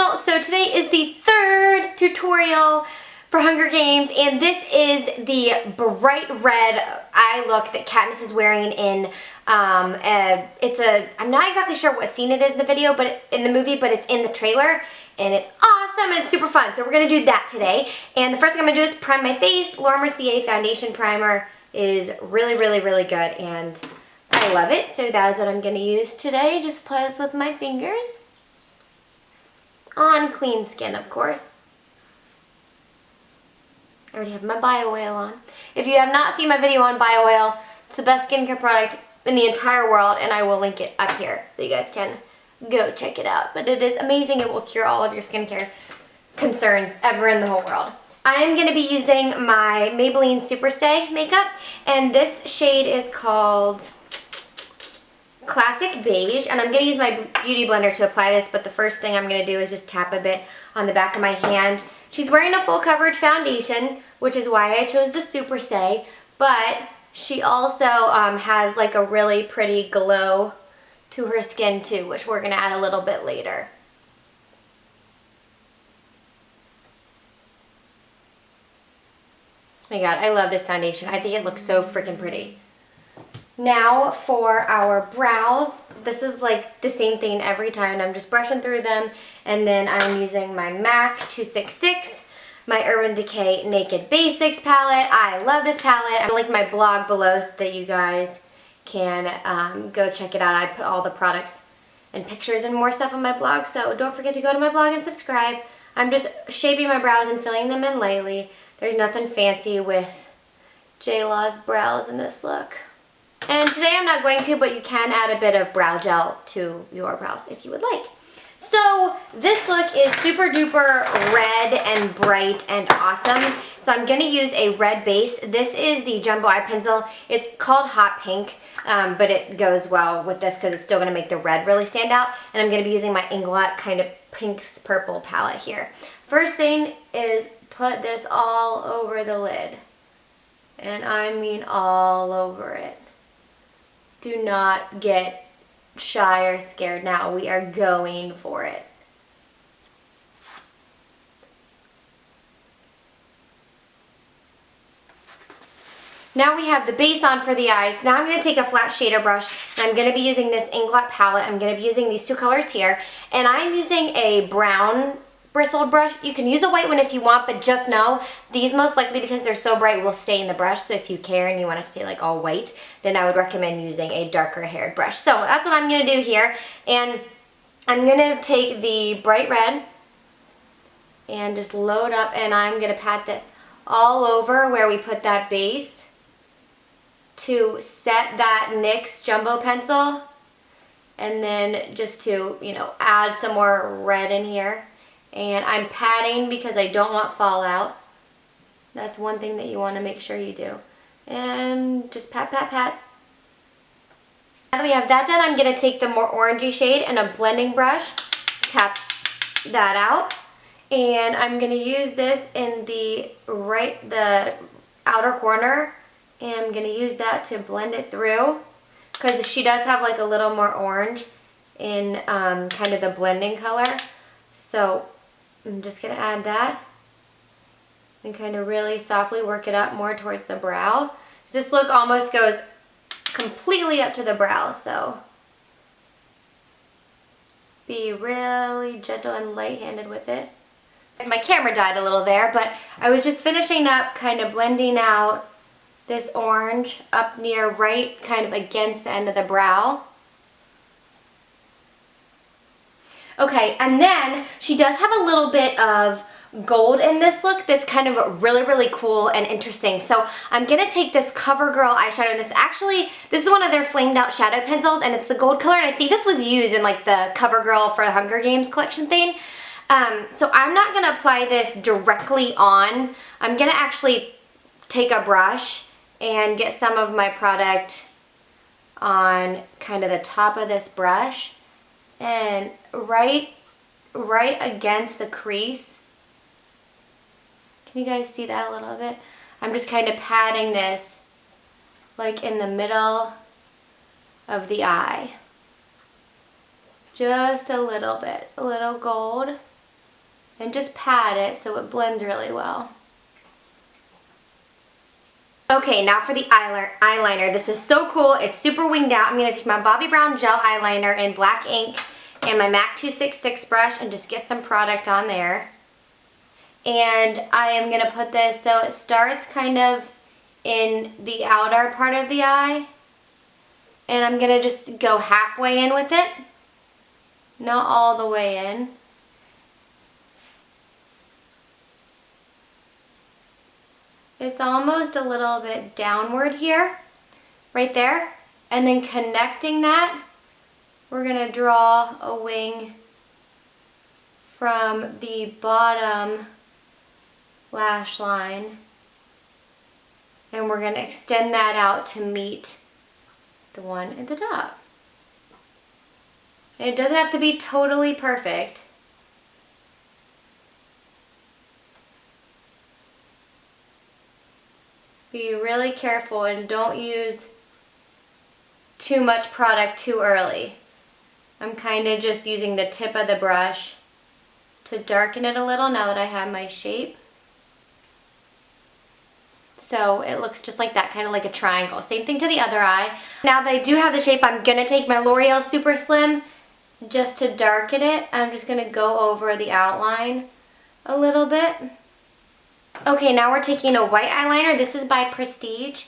channel. So today is the third tutorial for Hunger Games, and this is the bright red eye look that Katniss is wearing in I'm not exactly sure what scene it is in the video, but in the movie, but it's in the trailer, and it's awesome and it's super fun. So we're gonna do that today. And the first thing I'm gonna do is prime my face. Laura Mercier foundation primer is really good, and I love it. So that is what I'm gonna use today. Just apply this with my fingers. On clean skin, of course. I already have my bio oil on. If you have not seen my video on bio oil, it's the best skincare product in the entire world, and I will link it up here so you guys can go check it out. But it is amazing. It will cure all of your skincare concerns ever in the whole world. I am going to be using my Maybelline Superstay makeup, and this shade is called Classic Beige, and I'm going to use my beauty blender to apply this, but the first thing I'm going to do is just tap a bit on the back of my hand. She's wearing a full coverage foundation, which is why I chose the Superstay, but she also has like a really pretty glow to her skin too, which we're going to add a little bit later. Oh my god, I love this foundation. I think it looks so freaking pretty. Now for our brows, this is like the same thing every time. I'm just brushing through them, and then I'm using my MAC 266, my Urban Decay Naked Basics palette. I love this palette. I'm going to link my blog below so that you guys can go check it out. I put all the products and pictures and more stuff on my blog, so don't forget to go to my blog and subscribe. I'm just shaping my brows and filling them in lightly. There's nothing fancy with J-Law's brows in this look. And today I'm not going to, but you can add a bit of brow gel to your brows if you would like. So this look is super duper red and bright and awesome. So I'm going to use a red base. This is the Jumbo Eye Pencil. It's called Hot Pink, but it goes well with this because it's still going to make the red really stand out. And I'm going to be using my Inglot kind of pinks purple palette here. First thing is put this all over the lid. And I mean all over it. Do not get shy or scared now. We are going for it. Now we have the base on for the eyes. Now I'm going to take a flat shader brush, and I'm going to be using this Inglot palette. I'm going to be using these two colors here, and I'm using a brown bristled brush. You can use a white one if you want, but just know these most likely, because they're so bright, will stay in the brush. So if you care and you want it to stay like all white, then I would recommend using a darker haired brush. So that's what I'm going to do here, and I'm going to take the bright red and just load up, and I'm going to pat this all over where we put that base to set that NYX Jumbo pencil, and then just to, you know, add some more red in here. And I'm patting because I don't want fallout. That's one thing that you want to make sure you do. And just pat, pat, pat. Now that we have that done, I'm going to take the more orangey shade and a blending brush, tap that out. And I'm going to use this in the outer corner, and I'm going to use that to blend it through, because she does have like a little more orange in kind of the blending color. So I'm just going to add that and kind of really softly work it up more towards the brow. This look almost goes completely up to the brow, so be really gentle and light-handed with it. My camera died a little there, but I was just finishing up kind of blending out this orange up near right kind of against the end of the brow. Okay, and then she does have a little bit of gold in this look that's kind of really cool and interesting. So I'm going to take this CoverGirl eyeshadow, and this is one of their flamed out shadow pencils, and it's the gold color, and I think this was used in like the CoverGirl for the Hunger Games collection thing. So I'm not going to apply this directly on. I'm going to actually take a brush and get some of my product on kind of the top of this brush, and right against the crease. Can you guys see that a little bit? I'm just kind of patting this like in the middle of the eye. Just a little bit, a little gold. and just pat it so it blends really well. Okay, now for the eyeliner. This is so cool. It's super winged out. I'm going to take my Bobbi Brown gel eyeliner in black ink and my MAC 266 brush and just get some product on there. And I am going to put this so it starts kind of in the outer part of the eye. And I'm going to just go halfway in with it. Not all the way in. It's almost a little bit downward here, right there. And then connecting that, we're going to draw a wing from the bottom lash line. And we're going to extend that out to meet the one at the top. And it doesn't have to be totally perfect. Be really careful and don't use too much product too early. I'm kind of just using the tip of the brush to darken it a little now that I have my shape. So it looks just like that, kind of like a triangle. Same thing to the other eye. Now that I do have the shape, I'm going to take my L'Oreal Super Slim just to darken it. I'm just going to go over the outline a little bit. Okay, now we're taking a white eyeliner. This is by Prestige.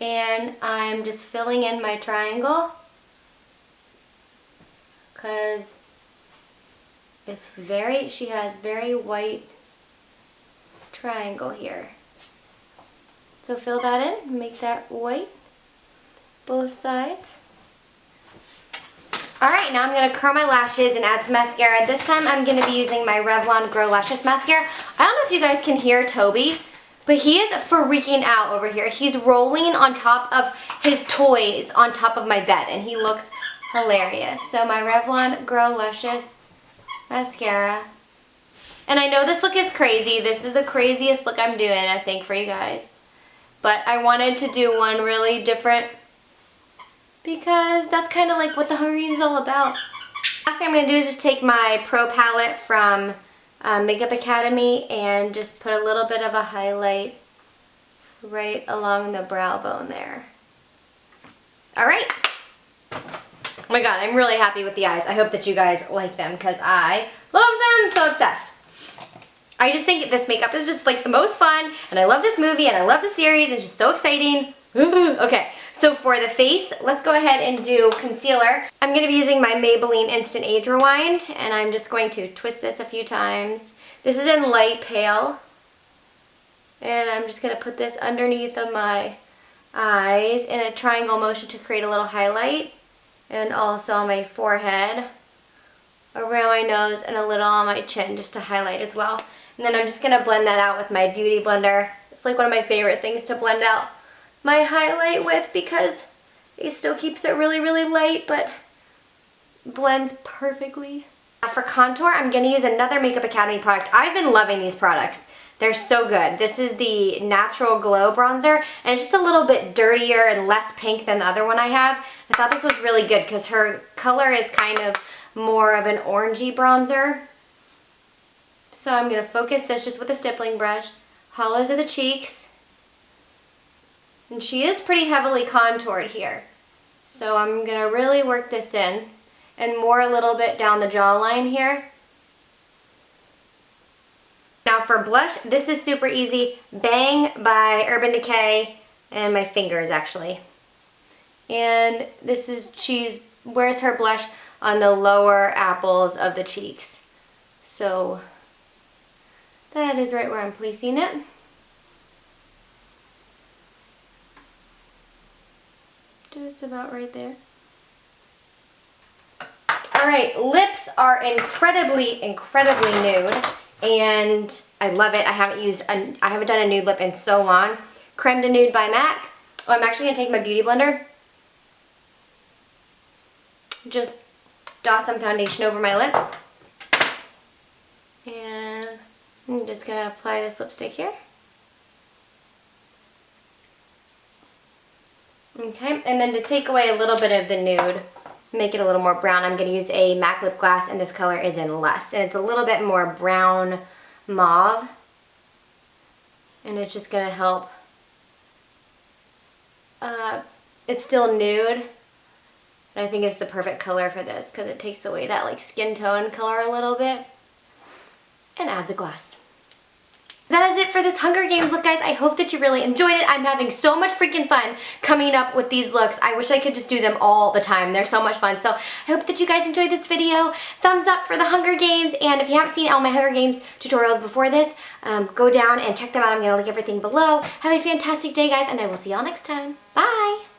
And I'm just filling in my triangle. Because she has very white triangle here. So fill that in, make that white, both sides. Alright, now I'm going to curl my lashes and add some mascara. This time I'm going to be using my Revlon Grow Lashes Mascara. I don't know if you guys can hear Toby, but he is freaking out over here. He's rolling on top of his toys on top of my bed, and he looks hilarious. So my Revlon Grow Lashes Mascara. And I know this look is crazy. This is the craziest look I'm doing, I think, for you guys. But I wanted to do one really different because that's kind of like what the Hungry is all about. Last thing I'm going to do is just take my Pro palette from Makeup Academy and just put a little bit of a highlight right along the brow bone there. Alright. Oh my god, I'm really happy with the eyes. I hope that you guys like them because I love them. I'm so obsessed. I just think this makeup is just like the most fun, and I love this movie, and I love the series. It's just so exciting. Okay, so for the face, let's go ahead and do concealer. I'm going to be using my Maybelline Instant Age Rewind, and I'm just going to twist this a few times. This is in light pale, and I'm just going to put this underneath of my eyes in a triangle motion to create a little highlight, and also on my forehead, around my nose, and a little on my chin just to highlight as well. And then I'm just going to blend that out with my Beauty Blender. It's like one of my favorite things to blend out my highlight with because it still keeps it really, really light, but blends perfectly. Now for contour, I'm going to use another Makeup Academy product. I've been loving these products. They're so good. This is the Natural Glow Bronzer, and it's just a little bit dirtier and less pink than the other one I have. I thought this was really good because her color is kind of more of an orangey bronzer. So I'm going to focus this just with a stippling brush, hollows of the cheeks, and she is pretty heavily contoured here. So I'm going to really work this in, and more a little bit down the jawline here. Now for blush, this is super easy. Bang by Urban Decay, and my fingers actually. And this is, she wears her blush on the lower apples of the cheeks. So that is right where I'm placing it. Just about right there. Alright, lips are incredibly, incredibly nude. And I love it. I haven't done a nude lip in so long. Creme de Nude by MAC. Oh, I'm actually going to take my Beauty Blender. Just dot some foundation over my lips. And I'm just going to apply this lipstick here. Okay, and then to take away a little bit of the nude, make it a little more brown, I'm going to use a MAC lip gloss, and this color is in Lust. And it's a little bit more brown mauve. And it's just going to help. It's still nude. But I think it's the perfect color for this because it takes away that like skin tone color a little bit and adds a gloss. That is it for this Hunger Games look, guys. I hope that you really enjoyed it. I'm having so much freaking fun coming up with these looks. I wish I could just do them all the time. They're so much fun. So I hope that you guys enjoyed this video. Thumbs up for the Hunger Games. And if you haven't seen all my Hunger Games tutorials before this, go down and check them out. I'm going to link everything below. Have a fantastic day, guys, and I will see y'all next time. Bye!